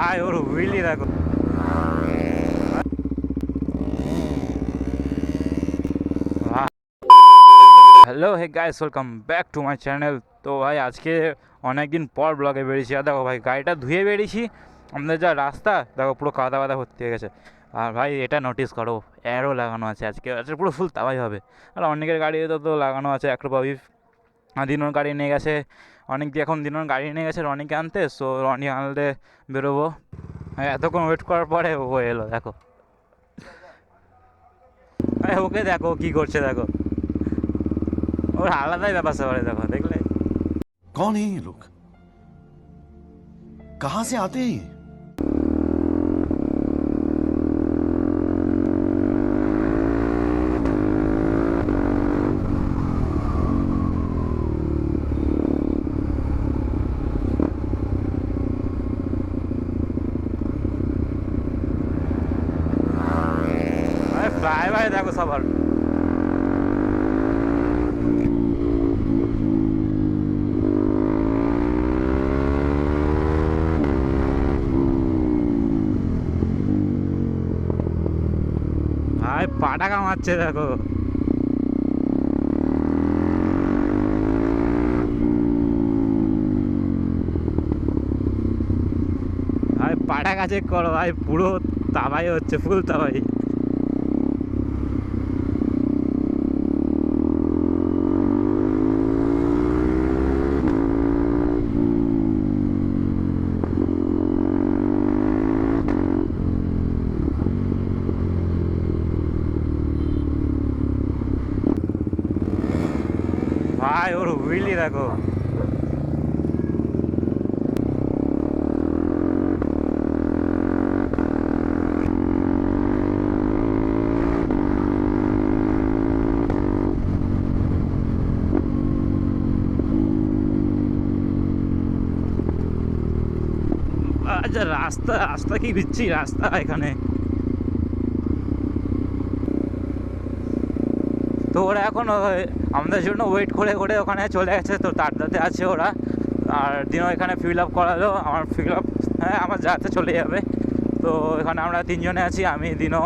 ভাই ওর হুইলই দেখো। Hello hey guys, welcome back to my channel. তো ভাই আজকে অনেক দিন পর ব্লগে বেরিয়েছি। আর দেখো ভাই গাড়িটা ধুয়ে বেরিয়েছি, আমাদের যা রাস্তা দেখো পুরো কাদা বাদা ভর্তি হয়ে গেছে। আর ভাই এটা নোটিস করো, অ্যারো লাগানো আছে আজকে, আজকে পুরো ফুল তাওয়াই হবে। আর অনেকের গাড়িতে তো লাগানো আছে অ্যাক্রোবাবি। আর দিনোর গাড়ি নিয়ে গেছে অনেক দিয়ে, এখন দিনোর গাড়ি নিয়ে গেছে রনিকে আনতে। সো রনি আনলে বেরোবো। এতক্ষণ ওয়েট করার পরে ও এলো দেখো। ওকে দেখো কি করছে দেখো, ওর আলাদাই ব্যাপার স্যাপারে দেখো, দেখলে? कौन है ये लोग? कहां से आते हैं ये? ফ্লাই ভাই দেখো সবার। ভাই পাটাকা মারছে দেখো। ভাই পাটাকা চেক করো ভাই, পুরো তাবাই হচ্ছে, ফুল তাবাই। ভাই ওর হুইলই দেখো। আচ্ছা রাস্তা রাস্তা কি দিচ্ছি রাস্তা এখানে। তো ওরা এখন আমাদের জন্য ওয়েট করে করে ওখানে চলে গেছে, তো তারটাতে আছে ওরা। আর দিনও এখানে ফিল আপ করালো, আমার ফিল আপ, হ্যাঁ আমার যাতে চলে যাবে। তো এখানে আমরা তিনজনে আছি, আমি দিনও,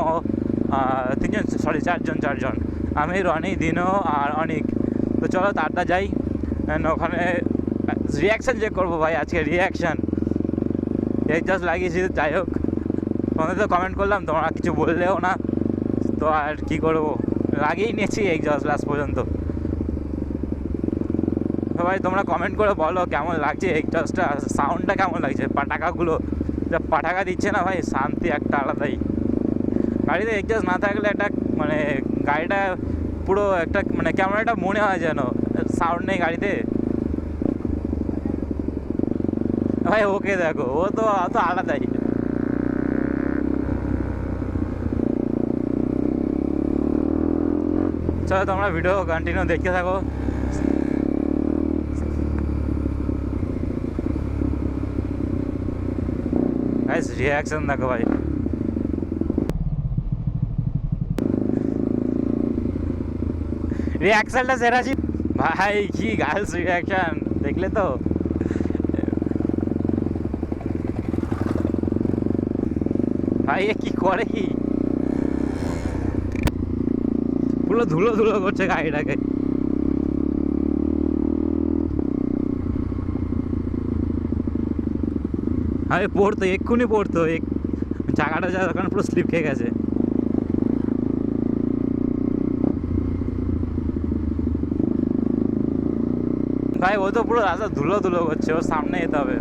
তিনজন সরি চারজন, আমি রনি দিনও আর অনিক। তো চলো তারটা যাই, ওখানে রিয়াকশান চেক করবো ভাই, আজকে রিয়াকশান এই জাস্ট লাগিয়েছি। যাই হোক, তোমাদের তো কমেন্ট করলাম, তোমরা কিছু বললেও না, তো আর কি করবো, লাগিয়েই নিয়েছি এক্সস্ট লাস্ট পর্যন্ত। তো ভাই তোমরা কমেন্ট করে বলো কেমন লাগছে এক্সস্টটা, সাউন্ডটা কেমন লাগছে, পাটাকাগুলো যা পাটাকা দিচ্ছে না ভাই, শান্তি একটা আলাদাই। গাড়িতে এক্সস্ট না থাকলে একটা মানে গাড়িটা পুরো একটা মানে কেমন একটা মনে হয় যেন, সাউন্ড নেই গাড়িতে। ভাই ওকে দেখো, ও তো আলাদাই। চলো তোমরা ভিডিও কন্টিনিউ দেখতে থাকো। গাইস রিয়াকশন দেখো ভাই। রিয়াকশনটা সেরা ছিল ভাই, কি গার্লস রিয়াকশন দেখলে তো। ভাই এ কি করে, কি পুরো ধুলো ধুলো করছে গাড়িটাকে। আরে পড়তো, এক্ষুনি পড়তো, চাকাটা যা ওখানে পুরো স্লিপ খেয়ে গেছে। ভাই ও তো পুরো রাস্তা ধুলো ধুলো করছে, ওর সামনে যেতে হবে।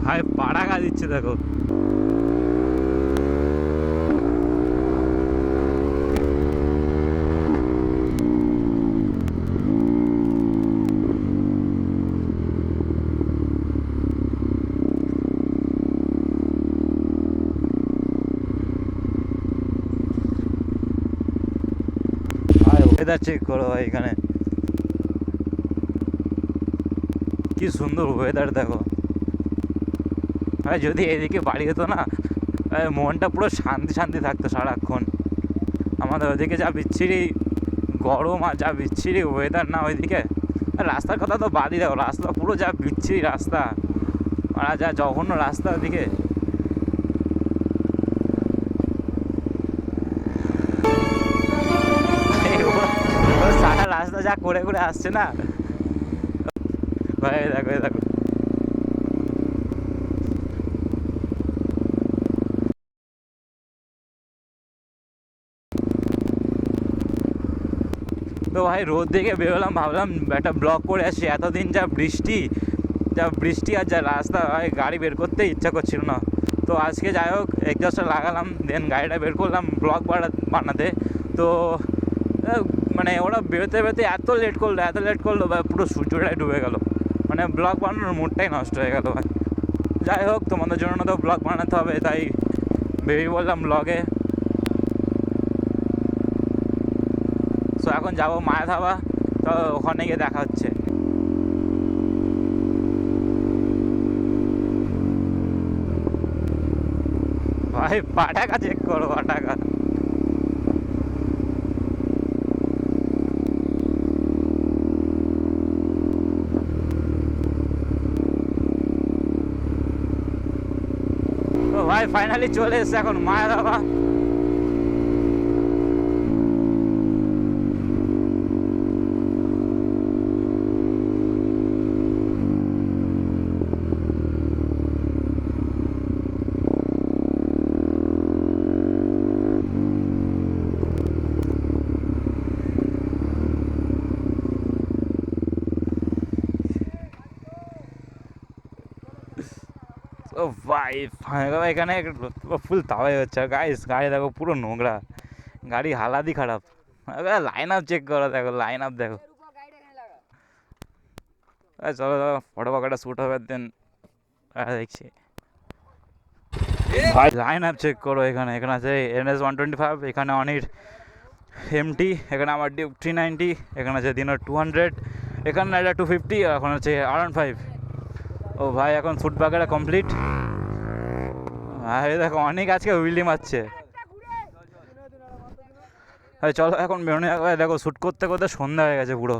ভাই পাড়াকা দিচ্ছে দেখো। ওয়েদার চেক করো ভাই, এখানে কি সুন্দর ওয়েদার দেখো ভাই। যদি এদিকে বাড়ি হতো না, মনটা পুরো শান্তি শান্তি থাকতো সারাক্ষণ। আমাদের ওদিকে যা বিচ্ছিরি গরম আর যা বিচ্ছিরি ওয়েদার না ওইদিকে। আর রাস্তার কথা তো বাদই দেখো, রাস্তা পুরো যা বিচ্ছিরি রাস্তা আর যা জঘন্য রাস্তা ওদিকে। সারা রাস্তা যা করে করে আসছে না ভাই, দেখো দেখো। তো ভাই রোদ দেখে বেরোলাম, ভাবলাম একটা ব্লগ করে আসি। এতদিন যা বৃষ্টি আর যা রাস্তা, ভাই গাড়ি বের করতে ইচ্ছা করছিল না। তো আজকে যাই হোক এক্সস্টটা লাগালাম, দেন গাড়িটা বের করলাম ব্লগ বানাতে। তো মানে ওরা বেরোতে বেরোতে এত লেট করলো ভাই, পুরো সূর্যটাই ডুবে গেল, মানে ব্লগ বানানোর মুডটাই নষ্ট হয়ে গেল ভাই। যাই হোক তোমাদের জন্য তো ব্লগ বানাতে হবে, তাই বেরিয়ে বললাম ব্লগে। তো এখন যাবো মায়াধাবা, তো ওখানে গিয়ে দেখা হচ্ছে। ভাই পাটাকা চেক করো, পাটাকা। তো ভাই ফাইনালি চলে এসছে এখন মায়াধাবা। ও ভাই এখানে ফুল তাওয়াই হচ্ছে গাইস। গাড়ি দেখো পুরো নোংরা, গাড়ি হালাতই খারাপ। লাইন আপ চেক করো, দেখো লাইন আপ দেখো। চলো চলো ফটো ফটোটা শ্যুট হবে, দেন দেখছি। ভাই লাইন আপ চেক করো, এখানে আছে NS 125, এখানে অনির MT, এখানে আমার ডিউক 390, এখানে আছে দিনের 200, এখানে এটা 250, এখন আছে R15। ও ভাই এখন ফুড বাগেরা কমপ্লিট। হ্যাঁ দেখো অনেক আজকে উইলি মারছে। চলো এখন বেরোনো যাবে। দেখো শ্যুট করতে করতে সন্ধ্যা হয়ে গেছে পুরো।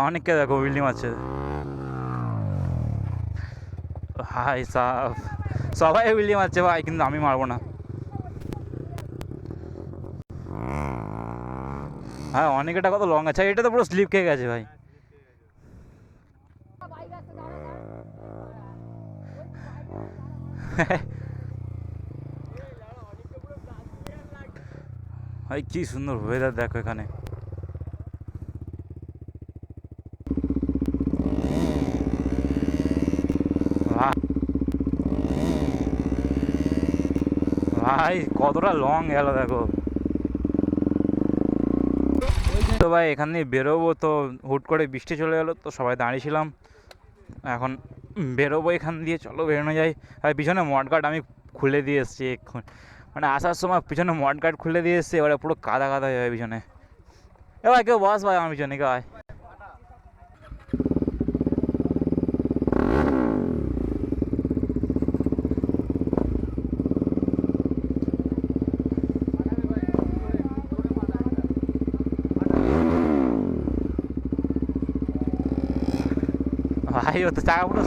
অনেককে দেখো উইলি মারছে। হাই সাফ, সবাই উইলি মারছে ভাই, কিন্তু আমি মারবো না। হ্যাঁ অনেকটা কত লং আছে, এটা তো পুরো স্লিপ খেয়ে গেছে ভাই। ভাই কি সুন্দর ওয়েদার দেখো এখানে। ভাই কতটা লং গেল দেখো। তো ভাই এখান দিয়ে বেরোবো, তো হুট করে বৃষ্টি চলে গেলো, তো সবাই দাঁড়িয়েছিলাম। এখন বেরোবো এখান দিয়ে, চলো বেরোনো যায়। আর পিছনে মডগার্ড আমি খুলে দিয়ে এসেছি এখন, মানে আসার সময় পিছনে মডগার্ড খুলে দিয়ে এসেছি, এবারে পুরো কাদা কাদা হয়ে যাবে পিছনে। এবার কেউ বস ভাই আমার পিছনে, কেউ আয়। ভাই ও তো চাকা পুরো,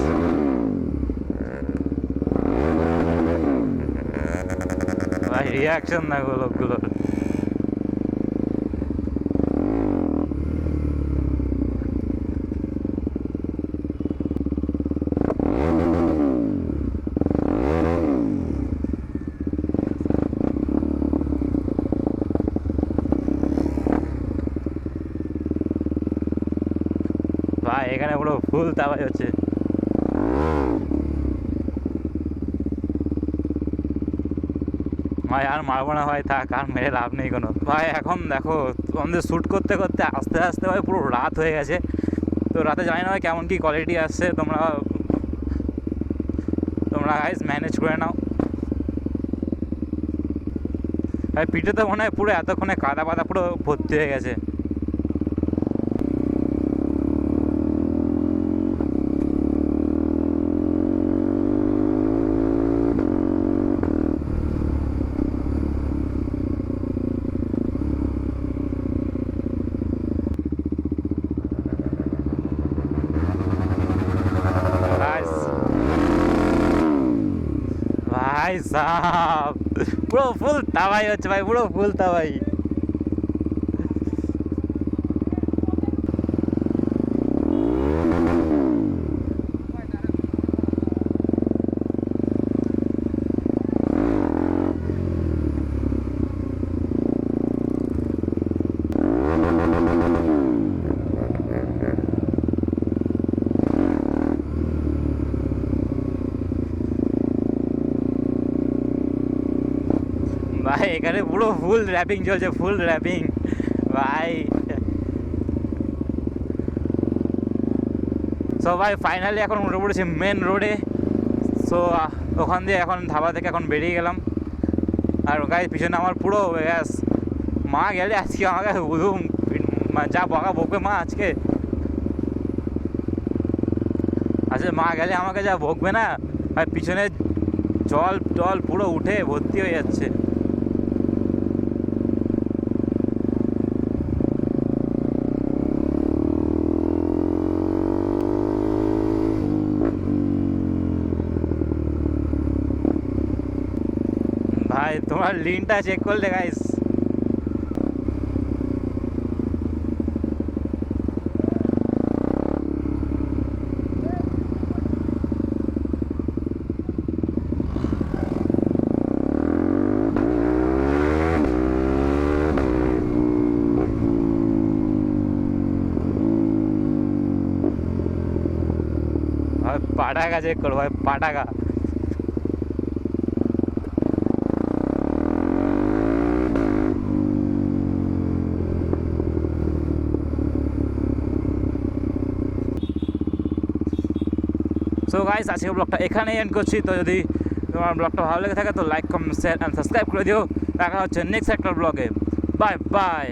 ভাই রিয়াকশন না লোকগুলোর। ভাই এখানে পুরো ফুল তাওয়াই হচ্ছে। ভাই আর মারবো না ভাই, থাক আর মেরে লাভ নেই কোনো। ভাই এখন দেখো আমাদের শ্যুট করতে করতে আস্তে আস্তে ভাই পুরো রাত হয়ে গেছে। তো রাতে জানি না ভাই কেমন কী কোয়ালিটি আসছে, তোমরা গাইজ ম্যানেজ করে নাও। ভাই পিঠে তো মনে হয় পুরো এতক্ষণে কাদা পাতা পুরো ভর্তি হয়ে গেছে। ভাই সাব পুরো ফুল তাবাই হচ্ছে ভাই, পুরো ফুল তাবাই। ভাই এখানে পুরো ফুল র্যাপিং চলছে, ফুল র্যাপিং ভাই। সো ভাই ফাইনালি এখন উঠে পড়েছি মেন রোডে। সো ওখান দিয়ে এখন ধাবা থেকে এখন বেরিয়ে গেলাম। আর গাড়ির পিছনে আমার পুরো ব্যাস, মা গেলে আজকে আমাকে উদুম যা বকা বকবে মা আজকে। আচ্ছা মা গেলে আমাকে যা বকবে না ভাই, পিছনে জল টল পুরো উঠে ভর্তি হয়ে যাচ্ছে। ভাই তোমার লিনটা চেক করলে গাইস? ভাই পাটাকা চেক করো ভাই, পাটাকা। সো গাইস আজকে ব্লগটা এখানেই এন্ড করছি। তো যদি তোমার ব্লগটা ভালো লেগে থাকে তো like comment share and subscribe করে দিও। দেখা হচ্ছে নেক্সট একটা ব্লগে। Bye bye.